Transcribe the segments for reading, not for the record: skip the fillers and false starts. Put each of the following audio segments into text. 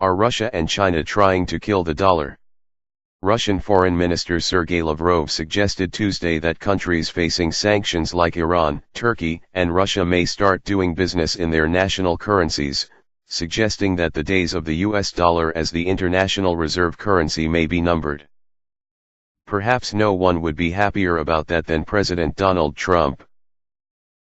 Are Russia and China trying to kill the dollar? Russian Foreign Minister Sergei Lavrov suggested Tuesday that countries facing sanctions like Iran, Turkey, and Russia may start doing business in their national currencies, suggesting that the days of the US dollar as the international reserve currency may be numbered. Perhaps no one would be happier about that than President Donald Trump.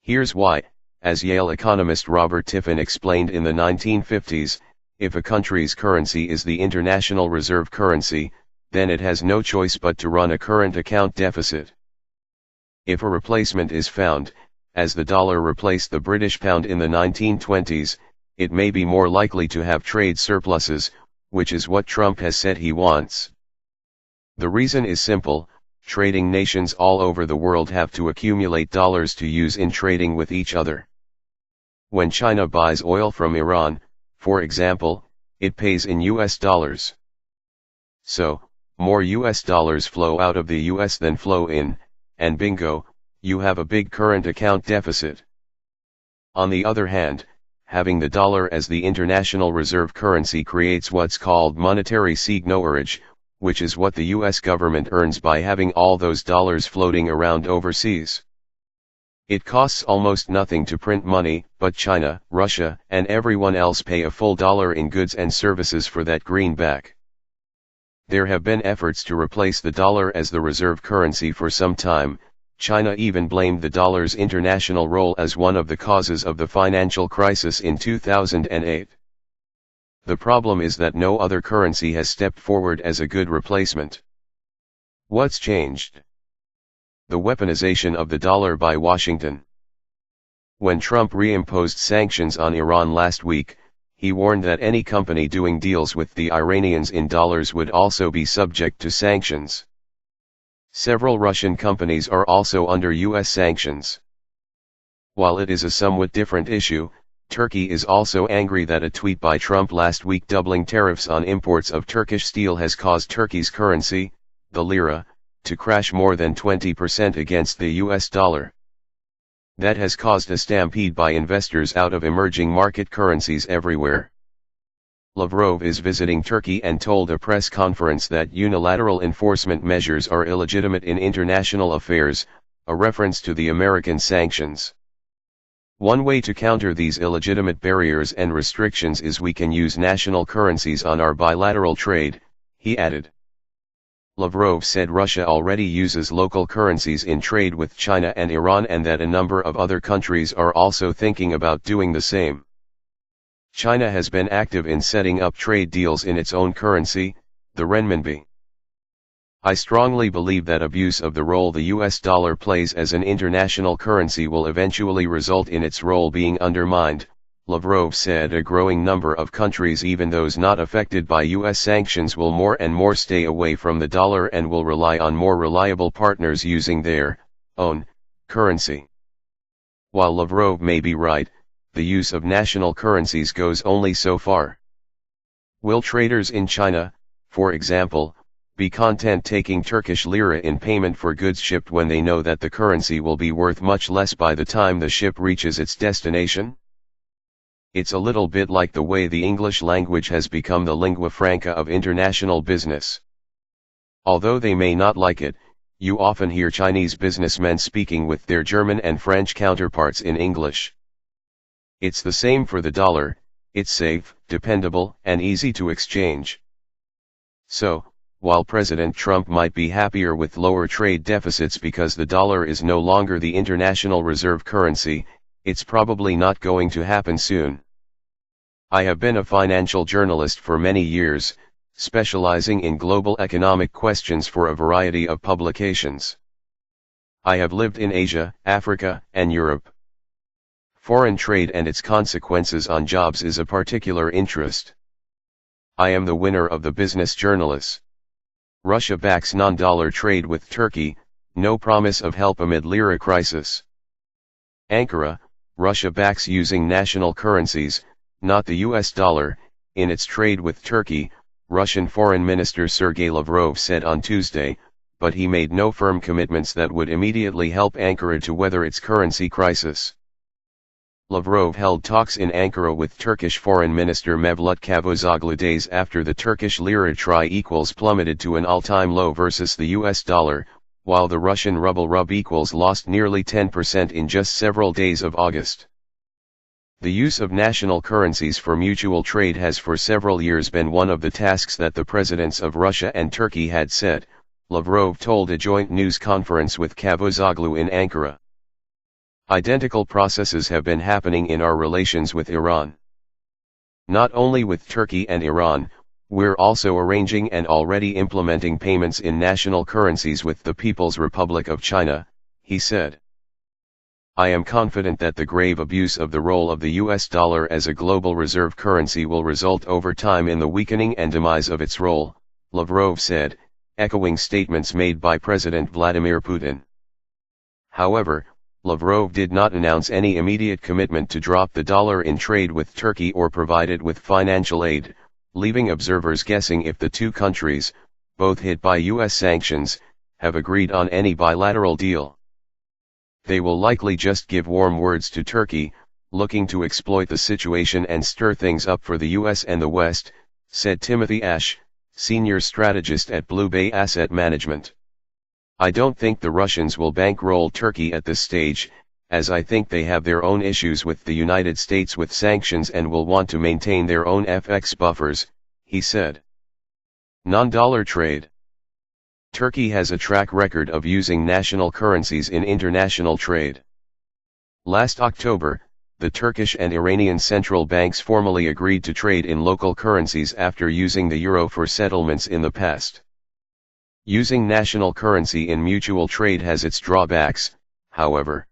Here's why. As Yale economist Robert Tiffin explained in the 1950s, if a country's currency is the international reserve currency, then it has no choice but to run a current account deficit. If a replacement is found, as the dollar replaced the British pound in the 1920s, it may be more likely to have trade surpluses, which is what Trump has said he wants. The reason is simple: trading nations all over the world have to accumulate dollars to use in trading with each other. When China buys oil from Iran, for example, it pays in US dollars. So, more US dollars flow out of the US than flow in, and bingo, you have a big current account deficit. On the other hand, having the dollar as the international reserve currency creates what's called monetary seigniorage, which is what the US government earns by having all those dollars floating around overseas. It costs almost nothing to print money, but China, Russia, and everyone else pay a full dollar in goods and services for that greenback. There have been efforts to replace the dollar as the reserve currency for some time. China even blamed the dollar's international role as one of the causes of the financial crisis in 2008. The problem is that no other currency has stepped forward as a good replacement. What's changed? The weaponization of the dollar by Washington. When Trump reimposed sanctions on Iran last week, he warned that any company doing deals with the Iranians in dollars would also be subject to sanctions. Several Russian companies are also under US sanctions. While it is a somewhat different issue, Turkey is also angry that a tweet by Trump last week doubling tariffs on imports of Turkish steel has caused Turkey's currency, the lira, to crash more than 20% against the US dollar. That has caused a stampede by investors out of emerging market currencies everywhere. Lavrov is visiting Turkey and told a press conference that unilateral enforcement measures are illegitimate in international affairs, a reference to the American sanctions. One way to counter these illegitimate barriers and restrictions is we can use national currencies on our bilateral trade, he added. Lavrov said Russia already uses local currencies in trade with China and Iran and that a number of other countries are also thinking about doing the same. China has been active in setting up trade deals in its own currency, the renminbi. I strongly believe that abuse of the role the US dollar plays as an international currency will eventually result in its role being undermined, Lavrov said. A growing number of countries, even those not affected by US sanctions, will more and more stay away from the dollar and will rely on more reliable partners using their own currency. While Lavrov may be right, the use of national currencies goes only so far. Will traders in China, for example, be content taking Turkish lira in payment for goods shipped when they know that the currency will be worth much less by the time the ship reaches its destination? It's a little bit like the way the English language has become the lingua franca of international business. Although they may not like it, you often hear Chinese businessmen speaking with their German and French counterparts in English. It's the same for the dollar, it's safe, dependable, and easy to exchange. So, while President Trump might be happier with lower trade deficits because the dollar is no longer the international reserve currency, it's probably not going to happen soon. I have been a financial journalist for many years, specializing in global economic questions for a variety of publications. I have lived in Asia, Africa, and Europe. Foreign trade and its consequences on jobs is a particular interest. I am the winner of the Business Journalist. Russia backs non-dollar trade with Turkey, no promise of help amid lira crisis. Ankara, Russia backs using national currencies, not the US dollar, in its trade with Turkey, Russian Foreign Minister Sergei Lavrov said on Tuesday, but he made no firm commitments that would immediately help Ankara to weather its currency crisis. Lavrov held talks in Ankara with Turkish Foreign Minister Mevlut Cavusoglu days after the Turkish lira tri-equals plummeted to an all-time low versus the US dollar, while the Russian ruble rub-equals lost nearly 10% in just several days of August. The use of national currencies for mutual trade has for several years been one of the tasks that the presidents of Russia and Turkey had set, Lavrov told a joint news conference with Cavusoglu in Ankara. Identical processes have been happening in our relations with Iran. Not only with Turkey and Iran, we're also arranging and already implementing payments in national currencies with the People's Republic of China, he said. I am confident that the grave abuse of the role of the US dollar as a global reserve currency will result over time in the weakening and demise of its role, Lavrov said, echoing statements made by President Vladimir Putin. However, Lavrov did not announce any immediate commitment to drop the dollar in trade with Turkey or provide it with financial aid, leaving observers guessing if the two countries, both hit by US sanctions, have agreed on any bilateral deal. They will likely just give warm words to Turkey, looking to exploit the situation and stir things up for the US and the West, said Timothy Ash, senior strategist at Blue Bay Asset Management. I don't think the Russians will bankroll Turkey at this stage, as I think they have their own issues with the United States with sanctions and will want to maintain their own FX buffers, he said. Non-dollar trade. Turkey has a track record of using national currencies in international trade. Last October, the Turkish and Iranian central banks formally agreed to trade in local currencies after using the euro for settlements in the past. Using national currency in mutual trade has its drawbacks, however.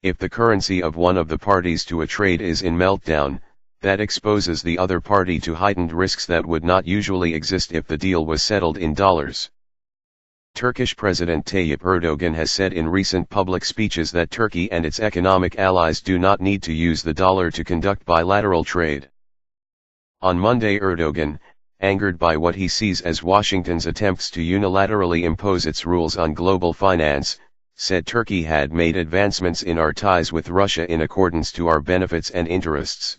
If the currency of one of the parties to a trade is in meltdown, that exposes the other party to heightened risks that would not usually exist if the deal was settled in dollars. Turkish President Tayyip Erdogan has said in recent public speeches that Turkey and its economic allies do not need to use the dollar to conduct bilateral trade. On Monday, Erdogan, angered by what he sees as Washington's attempts to unilaterally impose its rules on global finance, said Turkey had made advancements in our ties with Russia in accordance to our benefits and interests.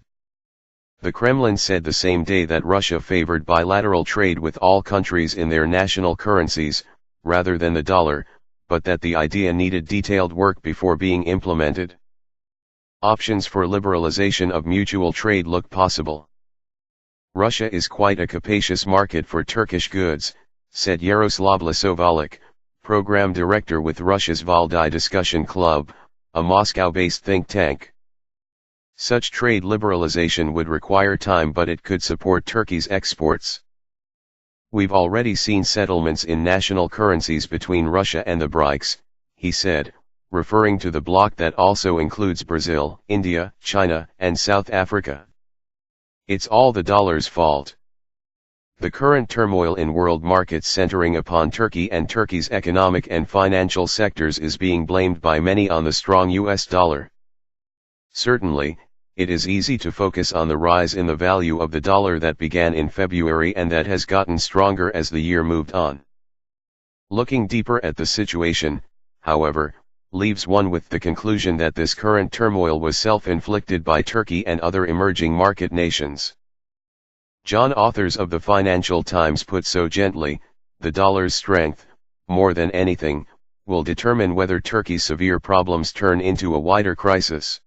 The Kremlin said the same day that Russia favored bilateral trade with all countries in their national currencies, rather than the dollar, but that the idea needed detailed work before being implemented. Options for liberalization of mutual trade look possible. Russia is quite a capacious market for Turkish goods, said Yaroslav Lasovalek, program director with Russia's Valdai Discussion Club, a Moscow-based think tank. Such trade liberalization would require time, but it could support Turkey's exports. We've already seen settlements in national currencies between Russia and the BRICS, he said, referring to the bloc that also includes Brazil, India, China, and South Africa. It's all the dollar's fault. The current turmoil in world markets centering upon Turkey and Turkey's economic and financial sectors is being blamed by many on the strong US dollar. Certainly, it is easy to focus on the rise in the value of the dollar that began in February and that has gotten stronger as the year moved on. Looking deeper at the situation, however, leaves one with the conclusion that this current turmoil was self-inflicted by Turkey and other emerging market nations. John Authors of the Financial Times put so gently, the dollar's strength, more than anything, will determine whether Turkey's severe problems turn into a wider crisis.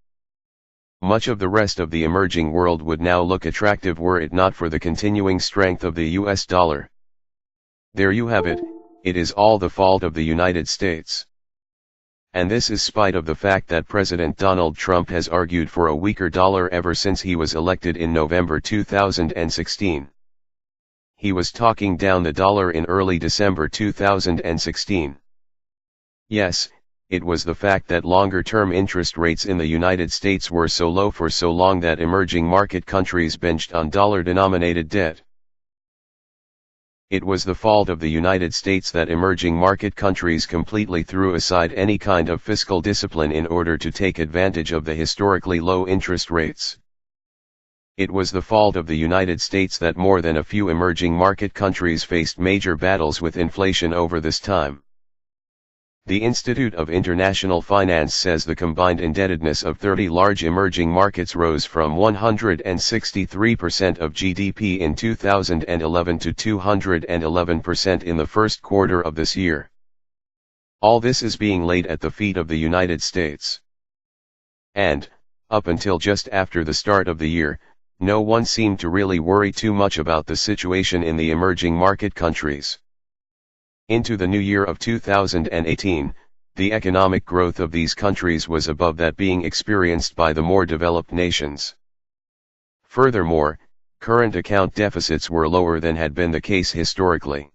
Much of the rest of the emerging world would now look attractive were it not for the continuing strength of the US dollar. There you have it, it is all the fault of the United States. And this is spite of the fact that President Donald Trump has argued for a weaker dollar ever since he was elected in November 2016. He was talking down the dollar in early December 2016. Yes, it was the fact that longer-term interest rates in the United States were so low for so long that emerging market countries benched on dollar-denominated debt. It was the fault of the United States that emerging market countries completely threw aside any kind of fiscal discipline in order to take advantage of the historically low interest rates. It was the fault of the United States that more than a few emerging market countries faced major battles with inflation over this time. The Institute of International Finance says the combined indebtedness of 30 large emerging markets rose from 163% of GDP in 2011 to 211% in the first quarter of this year. All this is being laid at the feet of the United States. And, up until just after the start of the year, no one seemed to really worry too much about the situation in the emerging market countries. Into the new year of 2018, the economic growth of these countries was above that being experienced by the more developed nations. Furthermore, current account deficits were lower than had been the case historically.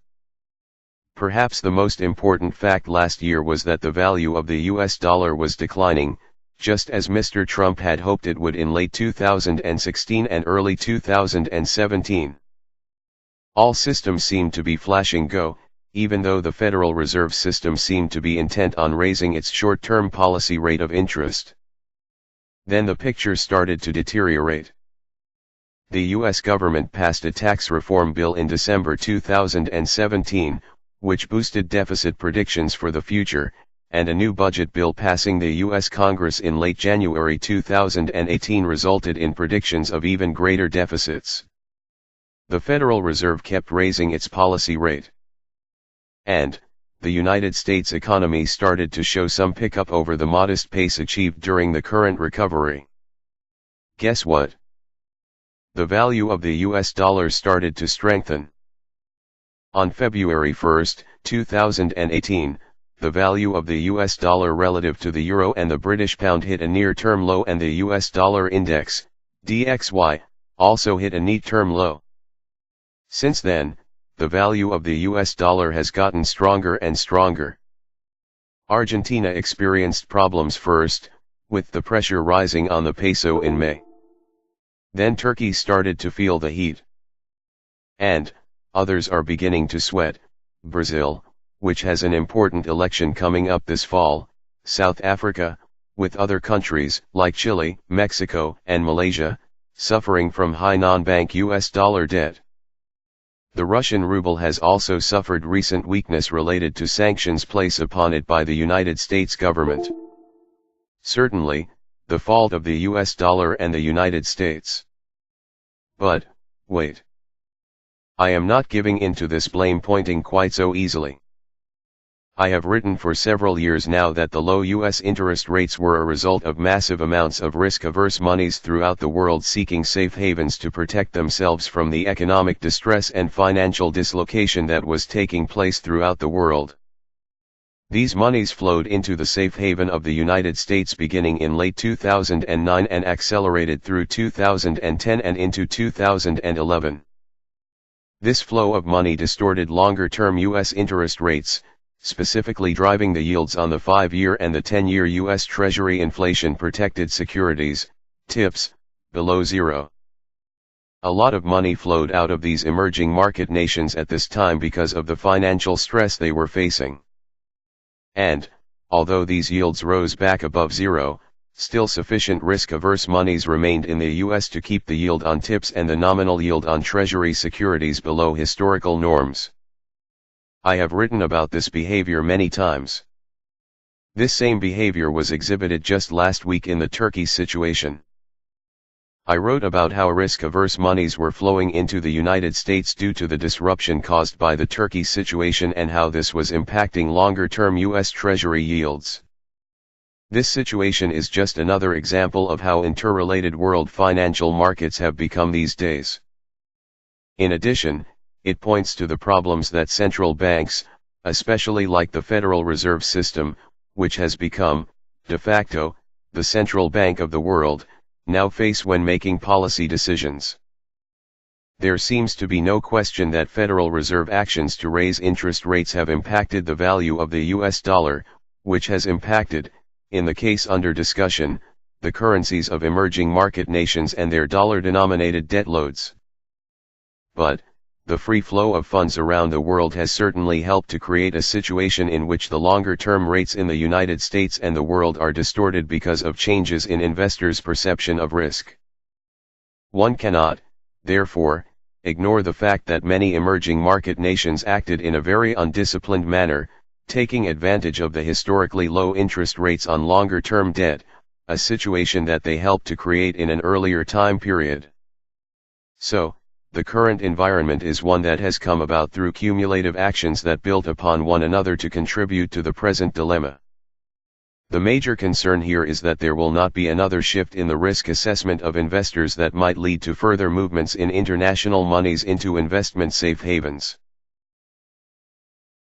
Perhaps the most important fact last year was that the value of the US dollar was declining, just as Mr. Trump had hoped it would in late 2016 and early 2017. All systems seemed to be flashing go, even though the Federal Reserve System seemed to be intent on raising its short-term policy rate of interest. Then the picture started to deteriorate. The U.S. government passed a tax reform bill in December 2017, which boosted deficit predictions for the future, and a new budget bill passing the U.S. Congress in late January 2018 resulted in predictions of even greater deficits. The Federal Reserve kept raising its policy rate. And, the United States economy started to show some pickup over the modest pace achieved during the current recovery. Guess what? The value of the US dollar started to strengthen. On February 1, 2018, the value of the US dollar relative to the euro and the British pound hit a near-term low, and the US dollar index, DXY, also hit a near-term low. Since then, the value of the US dollar has gotten stronger and stronger. Argentina experienced problems first, with the pressure rising on the peso in May. Then Turkey started to feel the heat. And, others are beginning to sweat: Brazil, which has an important election coming up this fall, South Africa, with other countries, like Chile, Mexico, and Malaysia, suffering from high non-bank US dollar debt. The Russian ruble has also suffered recent weakness related to sanctions placed upon it by the United States government. Certainly, the fault of the US dollar and the United States. But, wait. I am not giving in to this blame pointing quite so easily. I have written for several years now that the low US interest rates were a result of massive amounts of risk-averse monies throughout the world seeking safe havens to protect themselves from the economic distress and financial dislocation that was taking place throughout the world. These monies flowed into the safe haven of the United States beginning in late 2009 and accelerated through 2010 and into 2011. This flow of money distorted longer-term US interest rates, specifically driving the yields on the 5-year and the 10-year U.S. Treasury inflation-protected securities, TIPS, below zero. A lot of money flowed out of these emerging market nations at this time because of the financial stress they were facing. And, although these yields rose back above zero, still sufficient risk-averse monies remained in the U.S. to keep the yield on TIPS and the nominal yield on Treasury securities below historical norms. I have written about this behavior many times. This same behavior was exhibited just last week in the Turkey situation. I wrote about how risk-averse monies were flowing into the United States due to the disruption caused by the Turkey situation and how this was impacting longer-term U.S. Treasury yields. This situation is just another example of how interrelated world financial markets have become these days. In addition, it points to the problems that central banks, especially like the Federal Reserve System, which has become, de facto, the central bank of the world, now face when making policy decisions. There seems to be no question that Federal Reserve actions to raise interest rates have impacted the value of the US dollar, which has impacted, in the case under discussion, the currencies of emerging market nations and their dollar-denominated debt loads. But, the free flow of funds around the world has certainly helped to create a situation in which the longer-term rates in the United States and the world are distorted because of changes in investors' perception of risk. One cannot, therefore, ignore the fact that many emerging market nations acted in a very undisciplined manner, taking advantage of the historically low interest rates on longer-term debt, a situation that they helped to create in an earlier time period. So, the current environment is one that has come about through cumulative actions that built upon one another to contribute to the present dilemma. The major concern here is that there will not be another shift in the risk assessment of investors that might lead to further movements in international monies into investment safe havens.